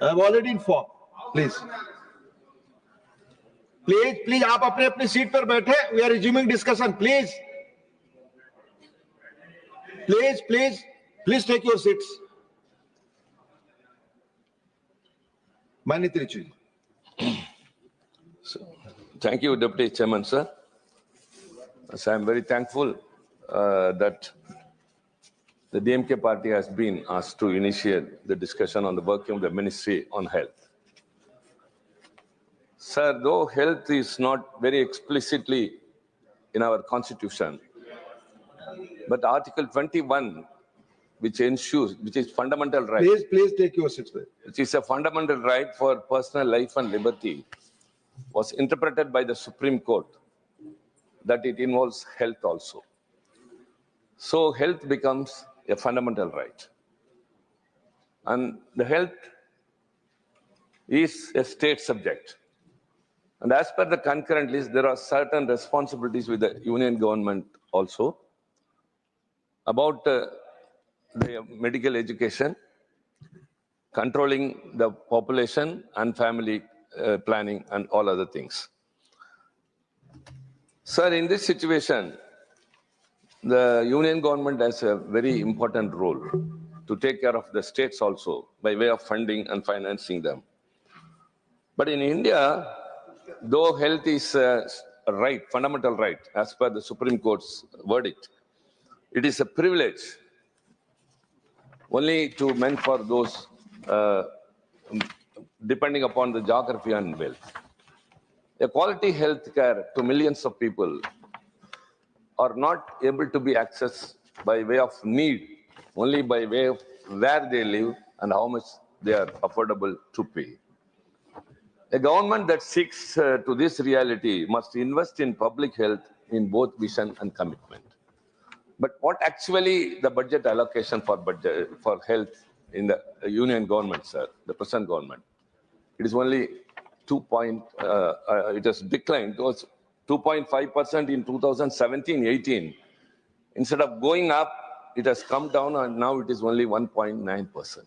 I have already informed. Please. Please, आप अपने अपनी सीट पर बैठे. We are resuming discussion. Please take your seats. Manitri ji. Thank you, Deputy Chairman, sir. So I'm very thankful that the DMK party has been asked to initiate the discussion on the working of the Ministry on Health. Sir, though health is not very explicitly in our constitution, but Article 21, which ensures, which is fundamental right, Please take your seats. which is a fundamental right for personal life and liberty, was interpreted by the Supreme Court that it involves health also. So health becomes a fundamental right. And the health is a state subject. And as per the concurrent list, there are certain responsibilities with the union government also about the medical education, controlling the population and family planning and all other things. Sir, in this situation, the union government has a very important role to take care of the states also by way of funding and financing them. But in India, though health is a right, fundamental right, as per the Supreme Court's verdict, it is a privilege only to meant for those depending upon the geography and wealth. A quality health care to millions of people are not able to be accessed by way of need, only by way of where they live and how much they are affordable to pay. A government that seeks to this reality must invest in public health in both vision and commitment. But what actually the budget allocation for health in the union government, sir, the present government, it is only it has declined. It was 2.5% in 2017-18. Instead of going up, it has come down and now it is only 1.9%.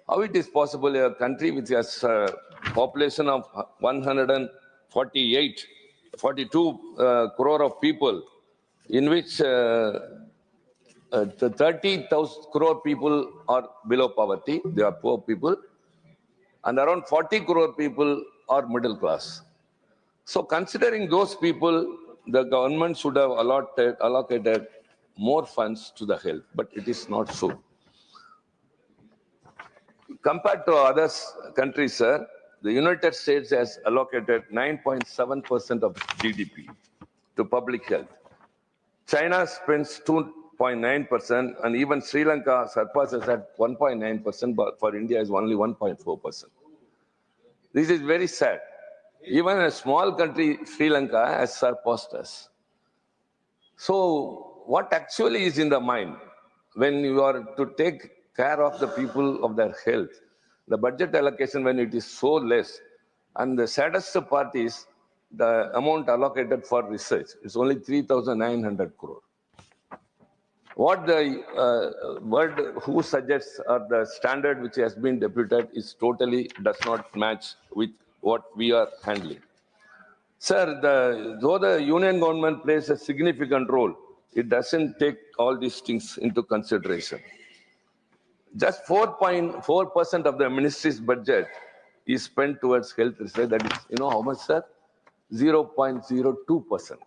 How it is possible a country which has a population of 142 crore of people, in which 30,000 crore people are below poverty, they are poor people, and around 40 crore people are middle class. So considering those people, the government should have allocated more funds to the health, but it is not so. Compared to other countries, sir, the United States has allocated 9.7% of GDP to public health. China spends 2.9%, and even Sri Lanka surpasses at 1.9%, but for India is only 1.4%. This is very sad. Even a small country, Sri Lanka, has surpassed us. So what actually is in the mind when you are to take care of the people of their health, the budget allocation when it is so less, and the saddest part is the amount allocated for research is only 3,900 crore. What the word who suggests or the standard which has been deputed is totally does not match with what we are handling. Sir, though the union government plays a significant role, it doesn't take all these things into consideration. Just 4.4% of the ministry's budget is spent towards health research. That is, you know how much, sir? 0.02%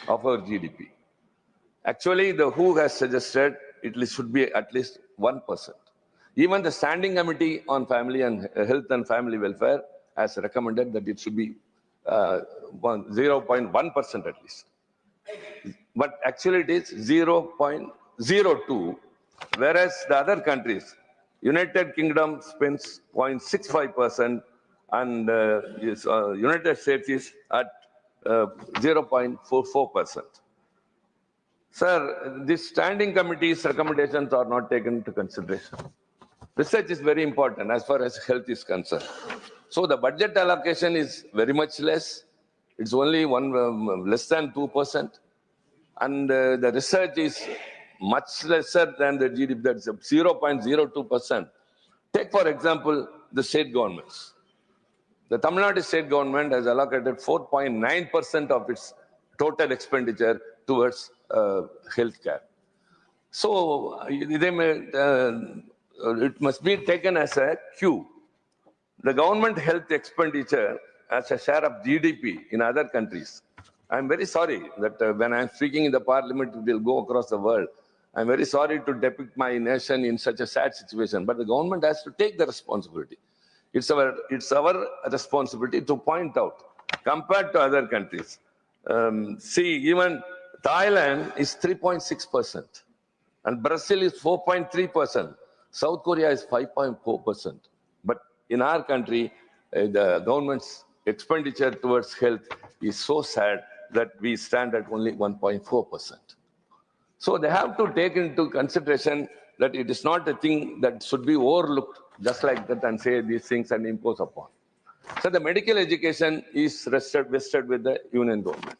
of our GDP. Actually, the WHO has suggested it should be at least 1%. Even the Standing Committee on Family and Health and Family Welfare has recommended that it should be 0.1% at least. But actually it is 0.02, whereas the other countries, United Kingdom spends 0.65% and United States is at 0.44%. Sir, this standing committee's recommendations are not taken into consideration. Research is very important as far as health is concerned. So the budget allocation is very much less. It's only less than 2%. And the research is much lesser than the GDP, that's 0.02%. Take, for example, the state governments. The Tamil Nadu state government has allocated 4.9% of its total expenditure towards healthcare. So it must be taken as a cue. The government health expenditure as a share of GDP in other countries. I'm very sorry that when I'm speaking in the parliament, it will go across the world. I'm very sorry to depict my nation in such a sad situation, but the government has to take the responsibility. It's our responsibility to point out, compared to other countries. See, even Thailand is 3.6%, and Brazil is 4.3%. South Korea is 5.4%. But in our country, the government's expenditure towards health is so sad that we stand at only 1.4%. So they have to take into consideration that it is not a thing that should be overlooked just like that and say these things and impose upon. So the medical education is vested with the union government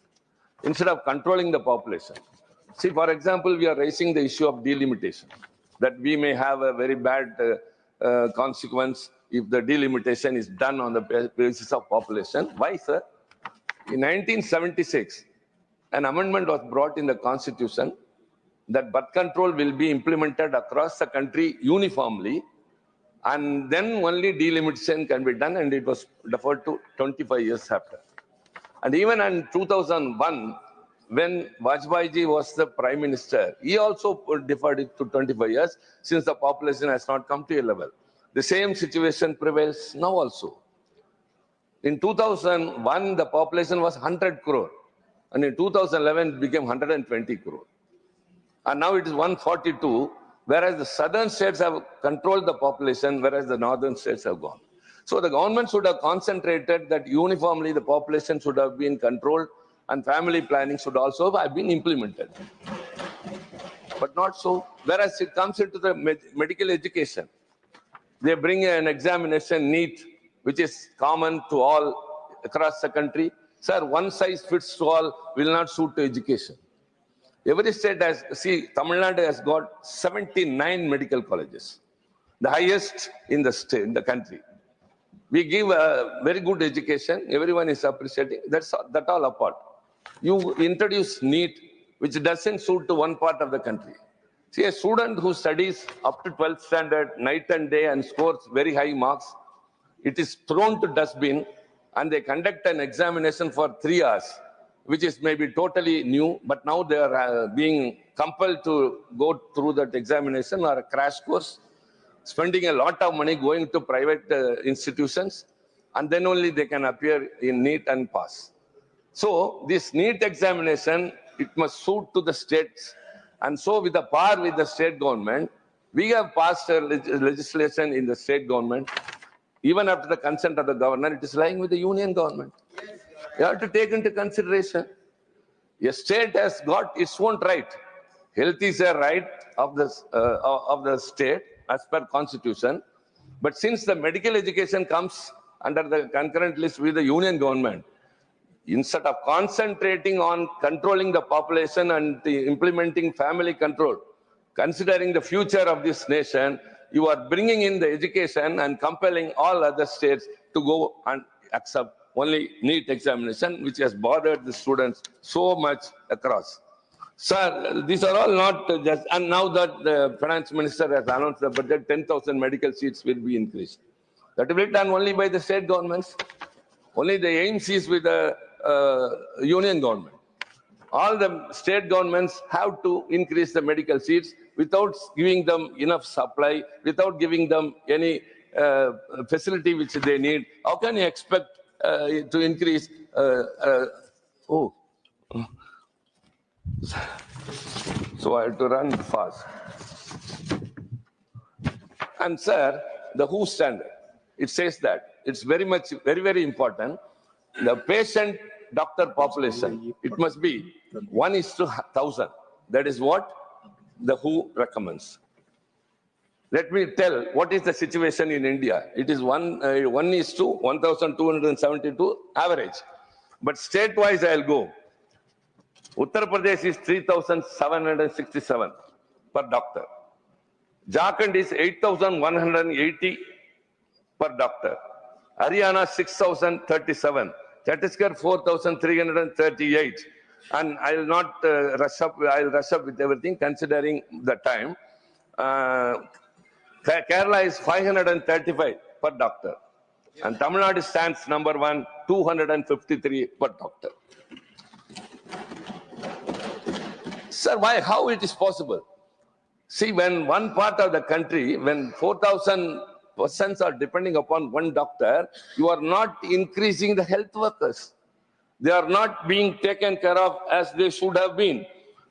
instead of controlling the population. See, for example, we are raising the issue of delimitation, that we may have a very bad consequence if the delimitation is done on the basis of population. Why, sir? In 1976, an amendment was brought in the constitution that birth control will be implemented across the country uniformly, and then only delimitation can be done, and it was deferred to 25 years after. And even in 2001, when Vajpayee ji was the prime minister, he also deferred it to 25 years since the population has not come to a level. The same situation prevails now also. In 2001, the population was 100 crore, and in 2011, it became 120 crore. And now it is 142, whereas the southern states have controlled the population, whereas the northern states have gone. So the government should have concentrated that uniformly the population should have been controlled and family planning should also have been implemented. But not so. Whereas it comes into the medical education, they bring an examination NEET, which is common to all across the country. Sir, one size fits all will not suit to education. Every state has, see, Tamil Nadu has got 79 medical colleges, the highest in the state, in the country. We give a very good education. Everyone is appreciating. That all apart. You introduce NEET, which doesn't suit to one part of the country. See, a student who studies up to 12th standard, night and day, and scores very high marks, it is thrown to dustbin, and they conduct an examination for 3 hours, which is maybe totally new, but now they are being compelled to go through that examination or a crash course, spending a lot of money going to private institutions, and then only they can appear in NEET and pass. So this NEET examination, it must suit to the states. And so with the power with the state government, we have passed a legislation in the state government. Even after the consent of the governor, it is lying with the union government. You have to take into consideration. A state has got its own right. Health is a right of the state as per constitution. But since the medical education comes under the concurrent list with the union government, instead of concentrating on controlling the population and implementing family control, considering the future of this nation, you are bringing in the education and compelling all other states to go and accept only NEET examination, which has bothered the students so much across. Sir, these are all not just, and now that the finance minister has announced the budget, 10,000 medical seats will be increased. That will be done only by the state governments. Only the aims is with the union government. All the state governments have to increase the medical seats without giving them enough supply, without giving them any facility which they need. How can you expect to increase? So I have to run fast. And sir, the WHO standard, it says that it's very, very important. The patient doctor population, it must be 1:1,000. That is what the WHO recommends. Let me tell what is the situation in India. It is 1:1,272 average. But state-wise, I'll go. Uttar Pradesh is 3,767 per doctor. Jharkhand is 8,180 per doctor. Haryana 6,037. Chhattisgarh 4,338. And I will not rush up. I will rush up with everything considering the time. Kerala is 535 per doctor. And Tamil Nadu stands number 1, 253 per doctor. Sir, why? How it is possible? See, when one part of the country, when 4,000 persons are depending upon one doctor, you are not increasing the health workers. They are not being taken care of as they should have been.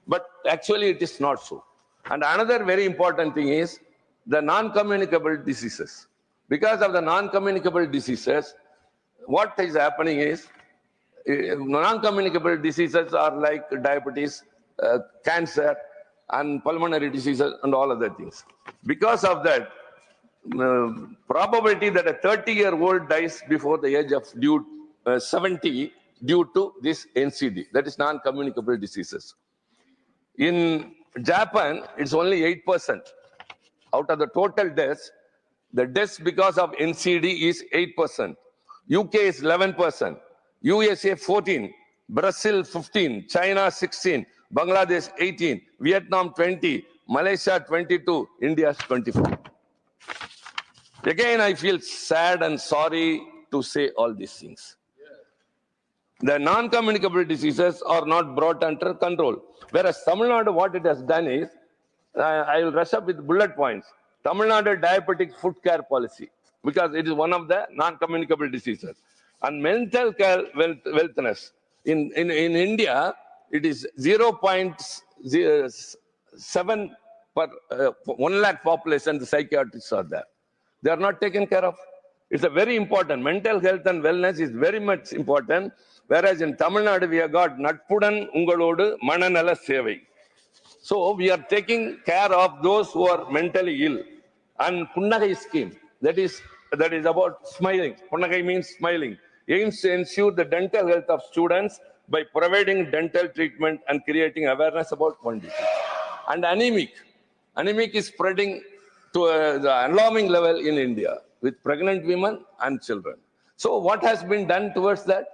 But actually, it is not so. And another very important thing is the non-communicable diseases. Because of the non-communicable diseases, what is happening is non-communicable diseases are like diabetes, cancer, and pulmonary diseases and all other things. Because of that, probability that a 30-year-old dies before the age of 70 due to this NCD, that is non-communicable diseases. In Japan, it's only 8%. Out of the total deaths, the deaths because of NCD is 8%. UK is 11%. USA 14, Brazil 15, China 16, Bangladesh 18, Vietnam 20, Malaysia 22, India 24. Again, I feel sad and sorry to say all these things. The non-communicable diseases are not brought under control. Whereas Tamil Nadu, what it has done is, I will rush up with bullet points. Tamil Nadu diabetic foot care policy, because it is one of the non-communicable diseases. And mental care wellness. In India, it is 0.07 per 1 lakh population, the psychiatrists are there. They are not taken care of. It's a very important. Mental health and wellness is very much important. Whereas in Tamil Nadu, we have got Natpudan Ungalodu Mananala Sevai. So we are taking care of those who are mentally ill. And Punnagai scheme, that is about smiling. Punnagai means smiling. Aims to ensure the dental health of students by providing dental treatment and creating awareness about one disease. And anemic. Anemic is spreading to the alarming level in India with pregnant women and children. So what has been done towards that?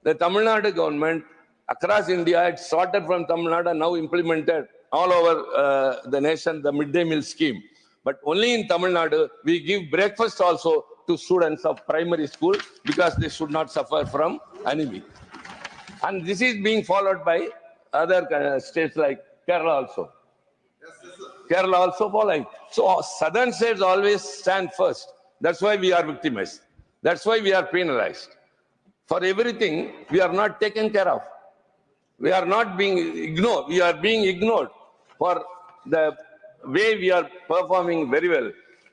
The Tamil Nadu government across India, it started from Tamil Nadu and now implemented all over the nation, the midday meal scheme. But only in Tamil Nadu, we give breakfast also to students of primary school because they should not suffer from anemia. And this is being followed by other states like Kerala also. Kerala also following. So southern states always stand first. That's why we are victimized. That's why we are penalized. For everything, we are not taken care of. We are not being ignored. We are being ignored for the way we are performing very well.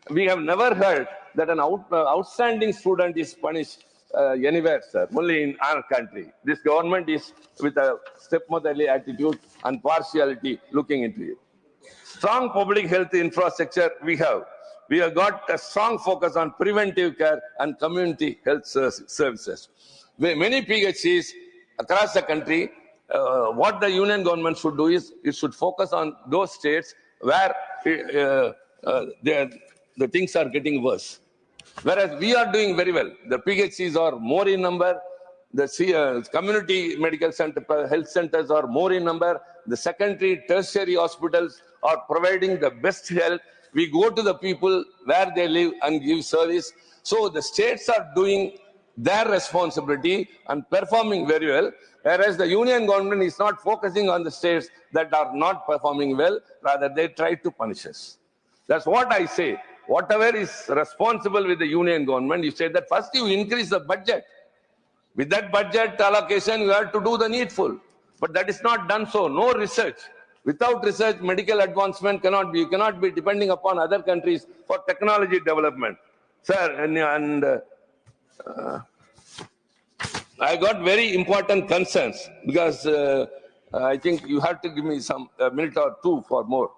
We have never heard that an outstanding student is punished anywhere, sir, only in our country. This government is with a stepmotherly attitude and partiality looking into it. Strong public health infrastructure we have. We have got a strong focus on preventive care and community health services. Many PHCs across the country, what the union government should do is it should focus on those states where the things are getting worse. Whereas we are doing very well. The PHCs are more in number. The community medical center, health centers are more in number. The secondary, tertiary hospitals are providing the best health. We go to the people where they live and give service. So the states are doing their responsibility and performing very well, whereas the union government is not focusing on the states that are not performing well, rather they try to punish us. That's what I say. Whatever is responsible with the union government, you say that first you increase the budget. With that budget allocation, you have to do the needful. But that is not done so. No research. Without research, medical advancement cannot be. You cannot be depending upon other countries for technology development. Sir, I got very important concerns because I think you have to give me a minute or two for more.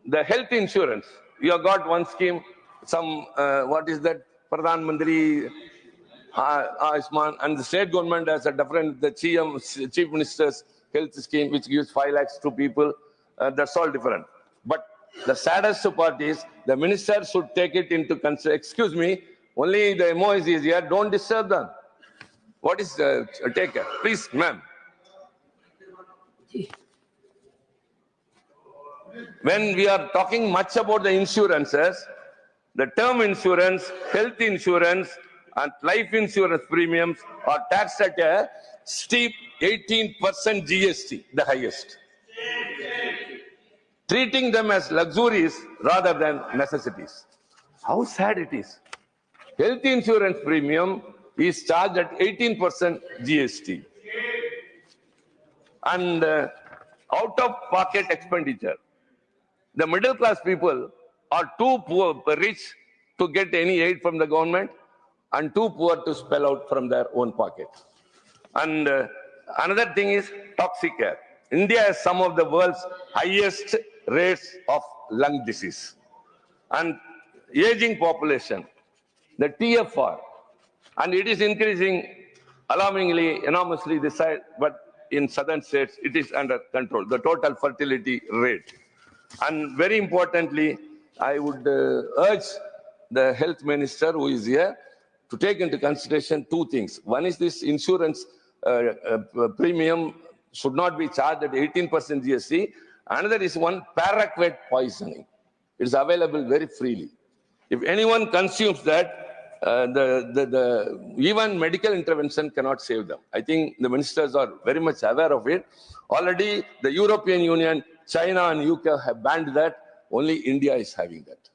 The health insurance, you have got one scheme, what is that, Pradhan Mantri Ayushman, and the state government has a different, the Chief Minister's health scheme, which gives 5 lakhs to people. That's all different. But The saddest part is the minister should take it into consideration. Excuse me, only the MOs is here, don't disturb them. What is the, take care, please, ma'am. When we are talking much about the insurances, the term insurance, health insurance, and life insurance premiums are taxed at a steep 18% GST, the highest. Treating them as luxuries rather than necessities. How sad it is. Health insurance premium is charged at 18% GST. And out-of-pocket expenditure. The middle class people are too poor, rich to get any aid from the government and too poor to spell out from their own pocket. And another thing is toxic air. India has some of the world's highest rates of lung disease. And aging population, the TFR, and it is increasing alarmingly, enormously this side, but in southern states, it is under control, the total fertility rate. And very importantly, I would urge the health minister who is here to take into consideration two things. One is this insurance premium should not be charged at 18% GST. Another is one paraquat poisoning. It is available very freely. If anyone consumes that, even medical intervention cannot save them. I think the ministers are very much aware of it. Already the European Union, China and UK have banned that. Only India is having that.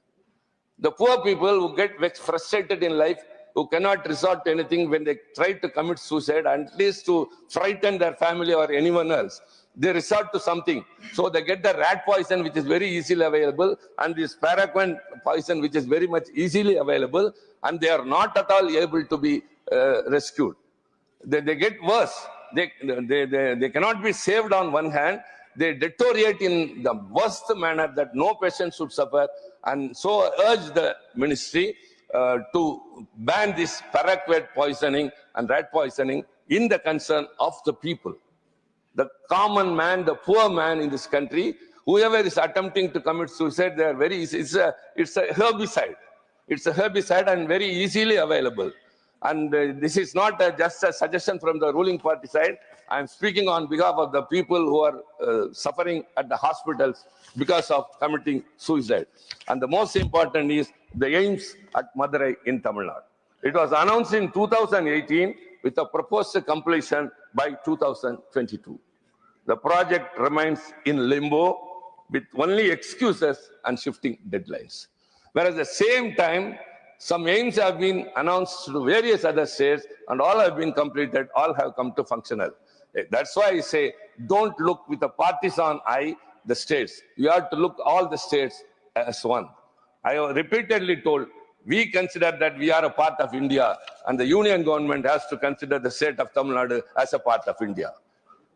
The poor people who get frustrated in life, who cannot resort to anything when they try to commit suicide, at least to frighten their family or anyone else, they resort to something. So they get the rat poison, which is very easily available, and this paraquat poison, which is very much easily available, and they are not at all able to be rescued. They get worse. They cannot be saved on one hand. They deteriorate in the worst manner that no patient should suffer. And so I urge the ministry to ban this paraquat poisoning and rat poisoning in the concern of the people. The common man, the poor man in this country, whoever is attempting to commit suicide, they are very easy. It's a herbicide. It's a herbicide and very easily available. And this is not just a suggestion from the ruling party side. I'm speaking on behalf of the people who are suffering at the hospitals because of committing suicide. And the most important is the AIIMS at Madurai in Tamil Nadu. It was announced in 2018 with a proposed completion by 2022. The project remains in limbo with only excuses and shifting deadlines. Whereas at the same time, some AIIMS have been announced to various other states and all have been completed, all have come to functional. That's why I say, don't look with a partisan eye the states. You have to look all the states as one. I have repeatedly told, we consider that we are a part of India and the union government has to consider the state of Tamil Nadu as a part of India.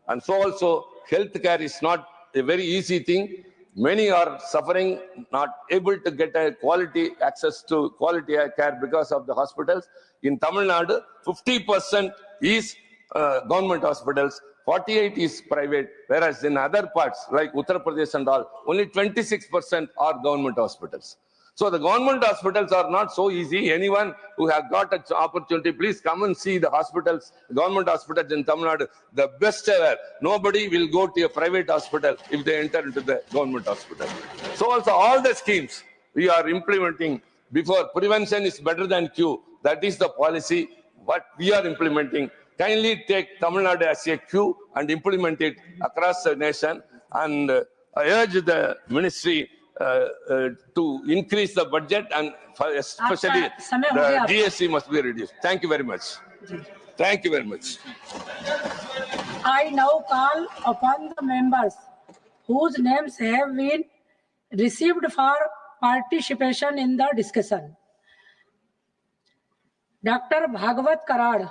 And so also, healthcare is not a very easy thing. Many are suffering, not able to get a quality access to quality care because of the hospitals. In Tamil Nadu, 50% is government hospitals, 48% is private, whereas in other parts like Uttar Pradesh and all, only 26% are government hospitals. So the government hospitals are not so easy. Anyone who has got an opportunity, please come and see the hospitals, government hospitals in Tamil Nadu, the best ever. Nobody will go to a private hospital if they enter into the government hospital. So also all the schemes we are implementing before, prevention is better than cure. That is the policy what we are implementing. Kindly take Tamil Nadu as a cue and implement it across the nation. And I urge the ministry to increase the budget and especially the GST must be reduced. Thank you very much. Thank you very much. I now call upon the members whose names have been received for participation in the discussion. Dr. Bhagavat Karad.